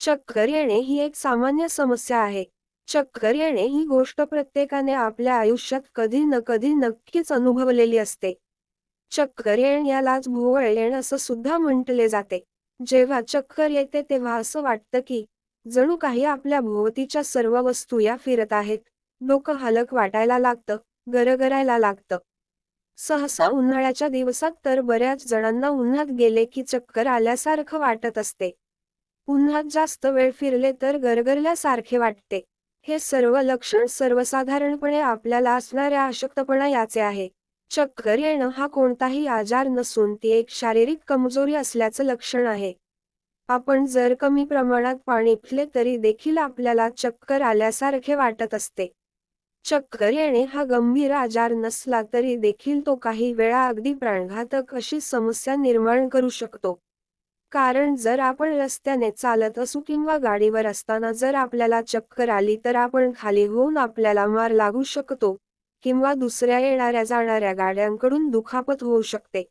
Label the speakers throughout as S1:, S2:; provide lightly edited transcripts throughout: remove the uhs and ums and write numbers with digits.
S1: चक्कर येणे ही एक सामान्य समस्या आहे. चक्कर येणे ही गोष्ट प्रत्येकाने आपल्या आयुष्यात कधी न कधी नक्कीच अनुभवलेली असते. चक्कर येणे यालाच भोवळ येणे असं सुद्धा म्हटले जाते. जेव्हा चक्कर येते तेव्हा असं वाटतं की जणू काही आपल्या भोवतीच्या सर्व वस्तू या फिरत आहेत. डोकं हलक वाटायला लागतं, गरगरायला लागतं. सहसा उन्हाळ्याच्या दिवसात तर बऱ्याच जणांना उन्हात गेले की चक्कर आल्यासारखं वाटत असते. उन्हात जास्त वेळ फिरले तर गरगरल्यासारखे वाटते. हे सर्व लक्षण सर्वसाधारणपणे आपल्याला असणाऱ्या अशक्तपणा याचे आहे. चक्कर येणं हा कोणताही आजार नसून ती एक शारीरिक कमजोरी असल्याचं लक्षण आहे. आपण जर कमी प्रमाणात पाणी पिले तरी देखील आपल्याला चक्कर आल्यासारखे वाटत असते. चक्कर येणे हा गंभीर आजार नसला तरी देखील तो काही वेळा अगदी प्राणघातक अशी समस्या निर्माण करू शकतो. कारण जर आपण रस्त्याने चालत असू किंवा गाडीवर असताना जर आपल्याला चक्कर आली तर आपण खाली होऊन आपल्याला मार लागू शकतो किंवा दुसऱ्या येणाऱ्या जाणाऱ्या गाड्यांकडून दुखापत होऊ शकते.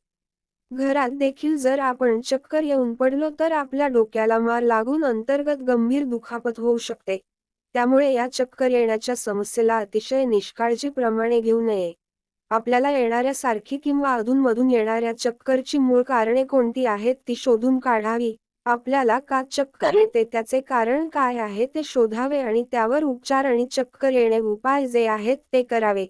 S1: घरात देखील जर आपण चक्कर येऊन पडलो तर आपल्या डोक्याला मार लागून अंतर्गत गंभीर दुखापत होऊ शकते. त्यामुळे या चक्कर येण्याच्या समस्येला अतिशय निष्काळजीप्रमाणे घेऊ नये. आपल्याला येणाऱ्या सारखी किंवा अधूनमधून येणाऱ्या चक्करची मूळ कारणे कोणती आहेत ती शोधून काढावी. आपल्याला का चक्कर येते त्याचे कारण काय आहे ते शोधावे आणि त्यावर उपचार आणि चक्कर येणे उपाय जे आहेत ते करावे.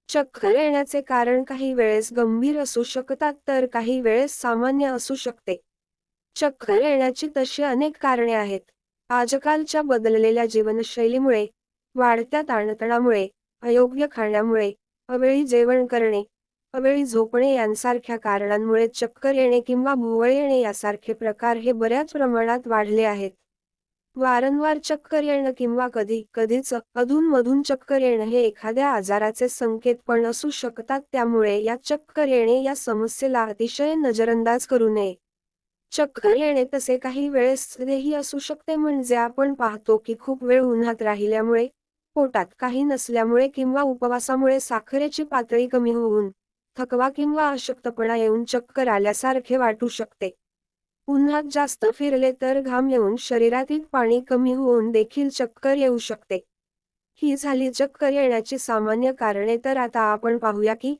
S1: चक्कर येण्याचे कारण काही वेळेस गंभीर असू शकतात तर काही वेळेस सामान्य असू शकते. चक्कर येण्याची तशी अनेक कारणे आहेत. आजकालच्या बदललेल्या जीवनशैलीमुळे, वाढत्या ताणतणामुळे, अयोग्य खाण्यामुळे, अवेळी जेवण करणे, अवेळी झोपणे यांसारख्या कारणांमुळे चक्कर येणे किंवा भोवळ येणे यासारखे प्रकार हे बऱ्याच प्रमाणात वाढले आहेत. वारंवार चक्कर येणं किंवा कधी-कधीच अधूनमधून चक्कर येणं हे एखाद्या आजाराचे संकेत पण असू शकतात. त्यामुळे या चक्कर येणे या समस्येला अतिशय नजरअंदाज करू नये. चक्कर येणे तसे काही वेळेस हेही असू शकते म्हणजे आपण पाहतो की खूप वेळ उन्हात राहिल्यामुळे, पोटात काही नसल्यामुळे किंवा उपवासामुळे साखरेची पातळी कमी होऊन, थकवा किंवा अशक्तपणा येऊन चक्कर आल्यासारखे वाटू शकते. उन्हात जास्त फिरले तर घाम येऊन शरीरातील पाणी कमी होऊन देखील चक्कर येऊ शकते. ही झाली चक्कर येण्याची सामान्य कारणे. तर आता आपण पाहूया की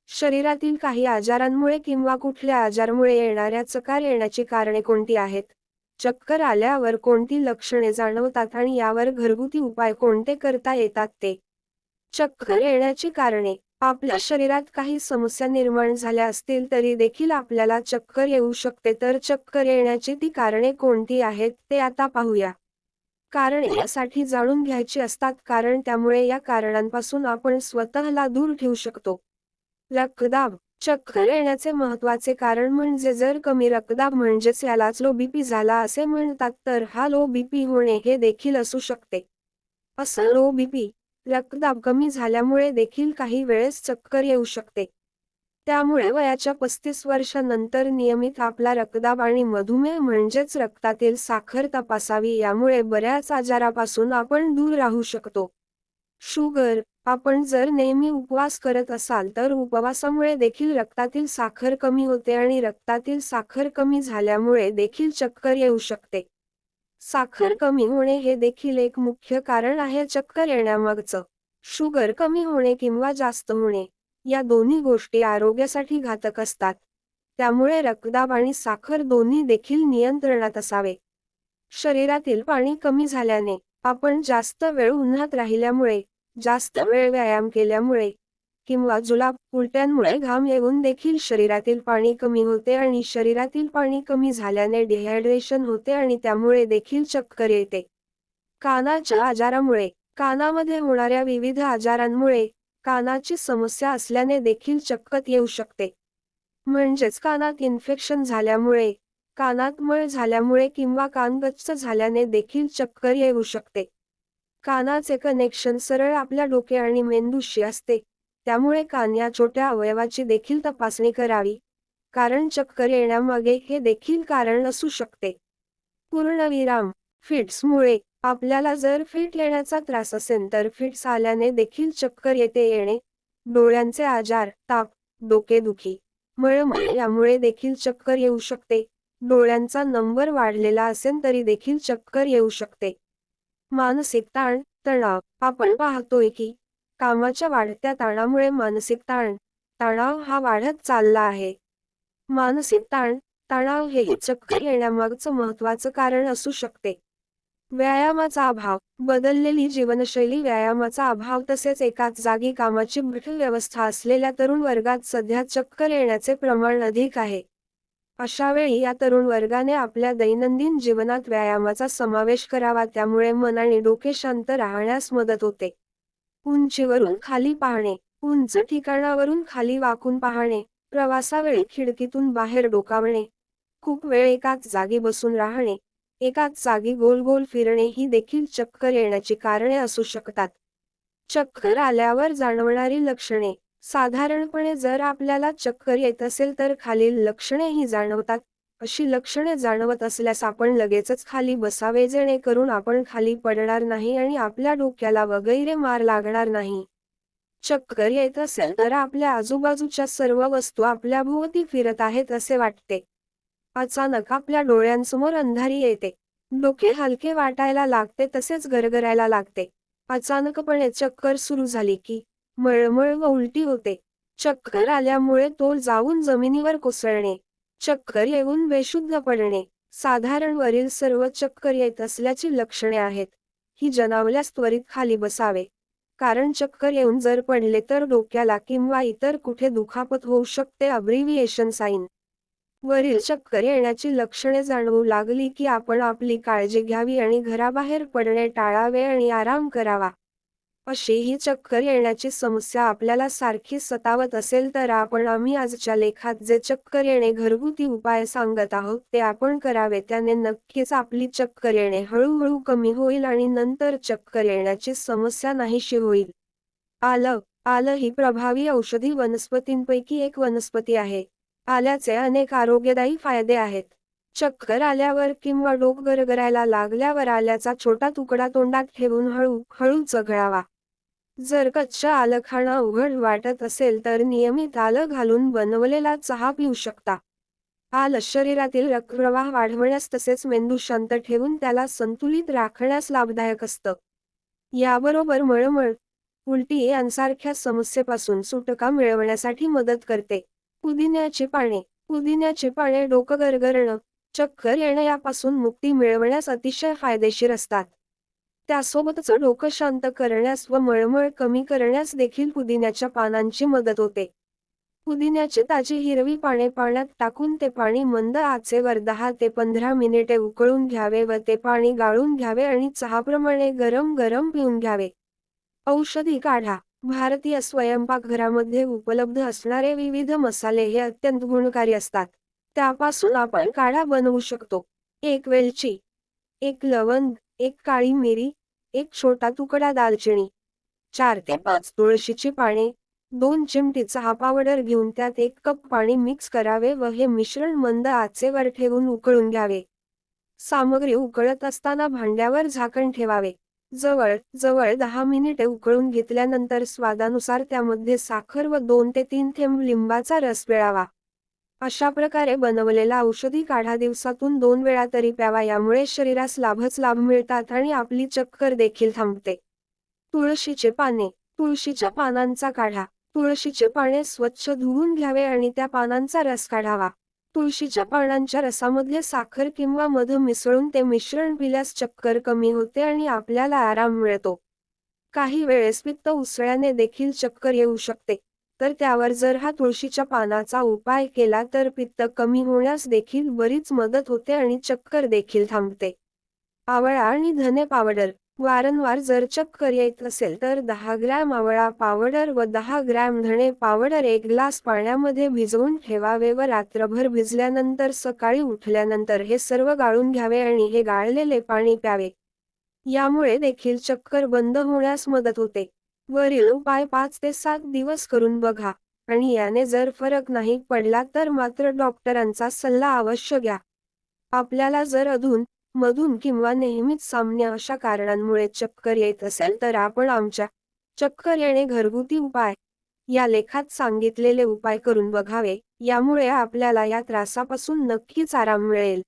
S1: शरीरातील काही आजारांमुळे किंवा कुठल्या आजारामुळे येणाऱ्या चक्कर येण्याची कारणे कोणती आहेत. चक्कर आल्यावर कोणती लक्षणे जाणवतात आणि यावर घरगुती उपाय कोणते करता येतात ते. चक्कर येण्याची कारणे. आपल्या शरीरात काही समस्या निर्माण झाल्या असतील तरी देखील आपल्याला चक्कर येऊ शकते. तर चक्कर येण्याची ती कारणे कोणती आहेत ते आता पाहूया. कारणे यासाठी जाणून घ्यायची असतात कारण त्यामुळे या कारणांपासून आपण स्वतःला दूर ठेवू शकतो. रक्तदाब. चक्कर येण्याचे महत्त्वाचे कारण म्हणजे जर कमी रक्तदाब म्हणजेच यालाच लो बीपी झाला असे म्हणतात तर हा लो बीपी होणे हे देखील असू शकते. असं लो बीपी, रक्तदाब कमी झाल्यामुळे देखील काही वेळेस चक्कर येऊ शकते. त्यामुळे वयाच्या 35 वर्षांनंतर नियमित आपला रक्तदाब आणि मधुमेह म्हणजेच रक्तातील साखर तपासावी. यामुळे बऱ्याच आजारापासून आपण दूर राहू शकतो. शुगर. आपण जर नेहमी उपवास करत असाल तर उपवासामुळे देखील रक्तातील साखर कमी होते आणि रक्तातील साखर कमी झाल्यामुळे देखील चक्कर येऊ शकते. साखर कमी होणे हे देखील एक मुख्य कारण आहे चक्कर येण्यामागचं. शुगर कमी होणे किंवा जास्त होणे, या दोन्ही गोष्टी आरोग्यासाठी घातक असतात. त्यामुळे रक्तदाब आणि साखर दोन्ही देखील नियंत्रणात असावे. शरीरातील पाणी कमी झाल्याने, आपण जास्त वेळ उन्हात राहिल्यामुळे, जास्त वेळ व्यायाम केल्यामुळे किंवा जुलाब, उलट्यांमुळे घाम येऊन देखील शरीरातील पाणी कमी होते आणि शरीरातील पाणी कमी झाल्याने डिहायड्रेशन होते आणि त्यामुळे देखील चक्कर येते. कानाच्या आजारामुळे. कानामध्ये होणाऱ्या विविध आजारांमुळे कानाची समस्या असल्याने देखील चक्कर येऊ शकते. म्हणजेच कानात इन्फेक्शन झाल्यामुळे, कानात मळ झाल्यामुळे किंवा कान गच्च झाल्याने देखील चक्कर येऊ शकते. कानाचे कनेक्शन सरळ आपल्या डोके आणि मेंदूशी असते. त्यामुळे कान या छोट्या अवयवाची देखील तपासणी करावी. कारण चक्कर येण्यामागे हे देखील कारण असू शकते. पूर्णविराम. फिट्समुळे. आपल्याला जर फिट येण्याचा त्रास असेल तर फिट्स आल्याने देखील चक्कर येणे, डोळ्यांचे आजार, ताप, डोकेदुखी, मळमळ यामुळे देखील चक्कर येऊ शकते. डोळ्यांचा नंबर वाढलेला असेल तरी देखील चक्कर येऊ शकते. मानसिक ताण, तणाव. आपण पाहतोय की कामाच्या वाढत्या ताणामुळे मानसिक तणाव हा वाढत चालला आहे. मानसिक तणाव हे चक्कर येण्यामागचं महत्त्वाचं कारण असू शकते. व्यायामाचा अभाव. बदललेली जीवनशैली, व्यायामाचा अभाव तसेच एकाच जागी कामाची जटिल व्यवस्था असलेल्या तरुण वर्गात सध्या चक्कर येण्याचे प्रमाण अधिक आहे. अशा वेळी या तरुण वर्गाने आपल्या दैनंदिन जीवनात व्यायामाचा समावेश करावा, त्यामुळे मन आणि डोके शांत राहण्यास मदत होते. उंचीवरून खाली पाहणे. उंच ठिकाणावरून खाली वाकून पाहणे, प्रवासावेळी खिडकीतून बाहेर डोकावणे, खूप वेळ एकाच जागी बसून राहणे, एकाच जागी गोल गोल फिरणे ही देखील चक्कर येण्याची कारणे असू शकतात. चक्कर आल्यावर जाणवणारी लक्षणे. साधारणपणे जर आपल्याला चक्कर येत असेल तर खालील लक्षणे ही जाणवतात. अशी लक्षणे जाणवत असल्यास आपण लगेचच खाली बसावे, जेणेकरून आपण खाली पडणार नाही आणि आपल्या डोक्याला वगैरे मार लागणार नाही. चक्कर येत असेल तर आपल्या आजूबाजूच्या सर्व वस्तू आपल्याभोवती फिरत आहेत असे वाटते. अचानक आपल्या डोळ्यांसमोर अंधारी येते. डोके हलके वाटायला लागते तसेच गरगरायला लागते. अचानकपणे चक्कर सुरू झाली की मळमळ व उलटी होते. चक्कर आल्यामुळे तोल जाऊन जमिनीवर कोसळणे. चक्कर येऊन बेशुद्ध पडणे. साधारण वरील सर्व चक्कर येत असल्याची लक्षणे आहेत. ही जाणवल्यास त्वरित खाली बसावे. कारण चक्कर येऊन जर पडले तर डोक्याला किंवा इतर कुठे दुखापत होऊ शकते. अब्रिव्हिएशन साइन. वरील चक्कर येण्याची लक्षणे जाणवू लागली की आपण आपली काळजी घ्यावी आणि घराबाहेर पडणे टाळावे आणि आराम करावा. अशी ही चक्कर येण्याची समस्या आपल्याला सारखी सतावत असेल तर आम्ही आजच्या लेखात जे चक्कर येणे घरगुती उपाय सांगत आहोत ते आपण करावे. त्याने नक्कीच आपली चक्कर येणे हळूहळू कमी होईल आणि नंतर चक्कर येण्याची समस्या नाहीशी होईल. आलं ही प्रभावी औषधी वनस्पतींपैकी एक वनस्पती आहे. आल्याचे अनेक आरोग्यदायी फायदे आहेत. चक्कर आल्यावर किंवा डोकं गरगरायला लागल्यावर आल्याचा छोटा तुकडा तोंडात ठेवून हळू चघळावा. जर कच्चं आलं खाणं अवघड वाटत असेल तर नियमित आलं घालून बनवलेला चहा पिऊ शकता. आलं शरीरातील रक्तप्रवाह वाढवण्यास तसेच मेंदू शांत ठेवून त्याला संतुलित राखण्यास लाभदायक असतं. याबरोबर मळमळ, उलटी यांसारख्या समस्येपासून सुटका मिळवण्यासाठी मदत करते. पुदिन्याची पाने. पुदिन्याची पाने डोकं गरगरणं, चक्कर येणं यापासून मुक्ती मिळवण्यास अतिशय फायदेशीर असतात. त्यासोबतच डोकं शांत करण्यास व मळमळ कमी करण्यास देखील पुदिन्याच्या पानांची मदत होते. पुदिन्याची ताजी हिरवी पाने पाण्यात टाकून ते पाणी मंद आचेवर 10 ते 15 मिनिटे उकळून घ्यावे व ते पाणी गाळून घ्यावे आणि चहाप्रमाणे गरम गरम पिऊन घ्यावे. औषधी काढा. भारतीय स्वयंपाकघरामध्ये उपलब्ध असणारे विविध मसाले हे अत्यंत गुणकारी असतात. त्यापासून आपण काढा बनवू शकतो. 1 वेलची, 1 लवंग, 1 काळी मिरी, 1 छोटा तुकडा दालचिनी, 4 ते 5 तुळशीची पाने, 2 चिमटी चहा पावडर घेऊन त्यात 1 कप पाणी मिक्स करावे व हे मिश्रण मंद आचेवर ठेवून उकळून घ्यावे. सामग्री उकळत असताना भांड्यावर झाकण ठेवावे. जवळ 10 मिनिटे उकळून घेतल्यानंतर स्वादानुसार त्यामध्ये साखर व 2 ते 3 थेंब लिंबाचा रस पिळावा. अशा प्रकारे बनवलेला औषधी काढा दिवसातून 2 वेळा तरी प्यावा. यामुळे शरीरास लाभ मिळतात आणि आपली चक्कर देखील थांबते. तुळशीचे पाने. तुळशीच्या पानांचा काढा. तुळशीचे पाने स्वच्छ धुवून घ्यावे आणि त्या पानांचा रस काढावा. तुळशीच्या पानांच्या रसामध्ये साखर किंवा मध मिसळून ते मिश्रण पिल्यास चक्कर कमी होते आणि आपल्याला आराम मिळतो. काही वेळेस पित्त उसळल्याने देखील चक्कर येऊ शकते, तर त्यावर जर हा तुळशीच्या पानाचा उपाय केला तर पित्त कमी होण्यास देखील बरीच मदत होते आणि चक्कर देखील थांबते. आवळा आणि धने पावडर. वारंवार जर चक्कर येत असेल तर 10 ग्रॅम आवळा पावडर व 10 ग्रॅम धणे पावडर 1 ग्लास पाण्यामध्ये भिजवून ठेवावे व रात्रभर भिजल्यानंतर सकाळी उठल्यानंतर हे सर्व गाळून घ्यावे आणि हे गाळलेले पाणी प्यावे. यामुळे देखील चक्कर बंद होण्यास मदत होते. वरील उपाय 5 ते 7 दिवस करून बघा आणि याने जर फरक नाही पडला तर मात्र डॉक्टरांचा सल्ला अवश्य घ्या. आपल्याला जर मधून किंवा नेहमीच सामान्य अशा कारणांमुळे चक्कर येत असेल तर आपण आमच्या चक्कर येणे घरगुती उपाय या लेखात सांगितलेले उपाय करून बघावे. यामुळे आपल्याला या त्रासापासून नक्कीच आराम मिळेल.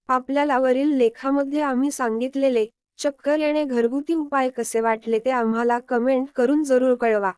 S1: आपल्याला वरील लेखामध्ये आम्ही सांगितलेले चक्कर येणे घरगुती उपाय कसे वाटले ते आम्हाला कमेंट करून जरूर कळवा.